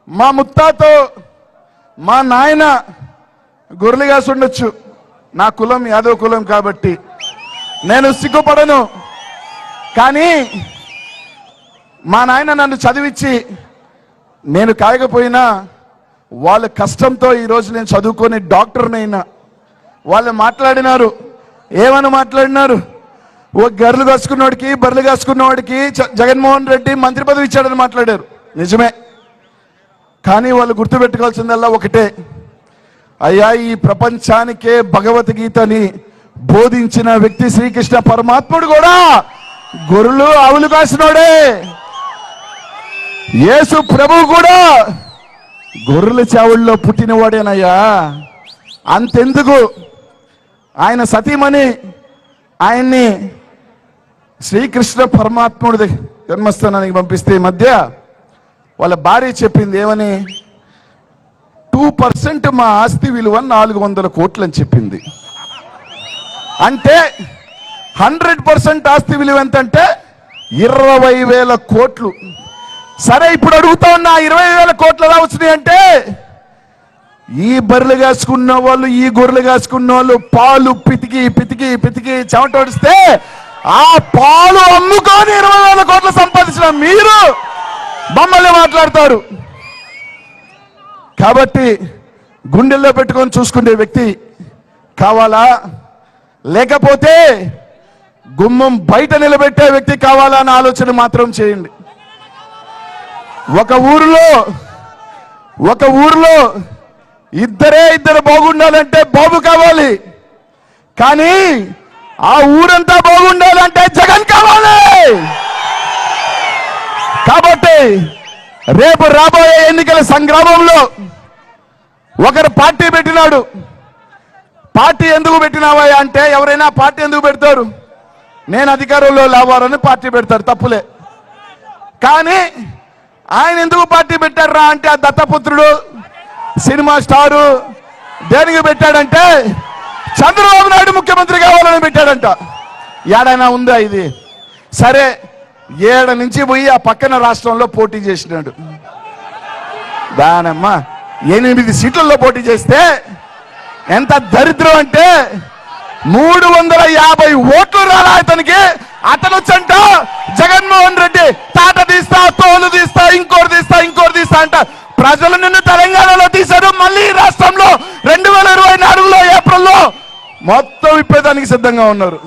మా ముత్తాతో మా నాయన గొర్రెలుగాసి ఉండొచ్చు. నా కులం యాదవ్ కులం కాబట్టి నేను సిగ్గుపడను. కానీ మా నాయన నన్ను చదివించి నేను కాయకపోయినా వాళ్ళ కష్టంతో ఈరోజు నేను చదువుకొని డాక్టర్నైనా. వాళ్ళు మాట్లాడినారు, ఏమని మాట్లాడినారు? ఓ గర్రెలు కాసుకున్నవాడికి బర్రెలు కాసుకున్నవాడికి జగన్మోహన్ రెడ్డి మంత్రి పదవి ఇచ్చాడని మాట్లాడారు. నిజమే. కానీ వాళ్ళు గుర్తుపెట్టుకోవాల్సిందల్లా ఒకటే, అయ్యా ఈ ప్రపంచానికే భగవద్గీతని బోధించిన వ్యక్తి శ్రీకృష్ణ పరమాత్ముడు కూడా గొర్రెలు ఆవులు కాసినోడే. యేసు ప్రభు కూడా గొర్రెల చావుల్లో పుట్టినవాడేనయ్యా. అంతెందుకు, ఆయన సతీమణి ఆయన్ని శ్రీకృష్ణ పరమాత్ముడి జన్మస్థానానికి పంపిస్తే ఈ మధ్య వాళ్ళ భార్య చెప్పింది ఏమని, 2% మా ఆస్తి విలువ 400 కోట్లు అని చెప్పింది. అంటే 100% ఆస్తి విలువ ఎంతంటే 20,000 కోట్లు. సరే, ఇప్పుడు అడుగుతా ఉన్నా 20,000 కోట్లు ఎలా వచ్చినాయి అంటే, ఈ బర్రెలు కాసుకున్న వాళ్ళు ఈ గొర్రెలు కాసుకున్న వాళ్ళు పాలు పితికి పితికి పితికి చెమటోడిస్తే ఆ పాలు అమ్ముకొని 20,000 కోట్లు సంపాదించిన మీరు మమ్మల్ని మాట్లాడతారు. కాబట్టి గుండెల్లో పెట్టుకొని చూసుకునే వ్యక్తి కావాలా, లేకపోతే గుమ్మం బయట నిలబెట్టే వ్యక్తి కావాలా అన్న ఆలోచన మాత్రం చేయండి. ఒక ఊరిలో ఇద్దరు బాగుండాలంటే బాబు కావాలి, కానీ ఆ ఊరంతా బాగుండాలంటే జగన్ కావాలి. కాబట్టి రేపు రాబోయే ఎన్నికల సంగ్రామంలో ఒకరు పార్టీ పెట్టినాడు. పార్టీ ఎందుకు పెట్టినావా అంటే, ఎవరైనా పార్టీ ఎందుకు పెడతారు? నేను అధికారంలో లేవాలని పార్టీ పెడతారు, తప్పులే. కానీ ఆయన ఎందుకు పార్టీ పెట్టారా అంటే, ఆ దత్తపుత్రుడు సినిమా స్టారు దేనికి పెట్టాడంటే చంద్రబాబు నాయుడు ముఖ్యమంత్రి కావాలని పెట్టాడంట. ఏడైనా ఉందా ఇది? సరే, 7 నుంచి పోయి ఆ పక్కన రాష్ట్రంలో పోటీ చేసినాడు. దానమ్మ 8 సీట్లలో పోటీ చేస్తే ఎంత దరిద్రం అంటే 350 ఓట్లు రాలా అతనికి. అతను వచ్చంట జగన్మోహన్ రెడ్డి తాట తీస్తా, తోలు తీస్తా, ఇంకోటి తీస్తా అంట. ప్రజలు నిన్ను తెలంగాణలో తీశారు, మళ్ళీ రాష్ట్రంలో 2024లో ఏప్రిల్లో మొత్తం ఇప్పేదానికి సిద్ధంగా ఉన్నారు.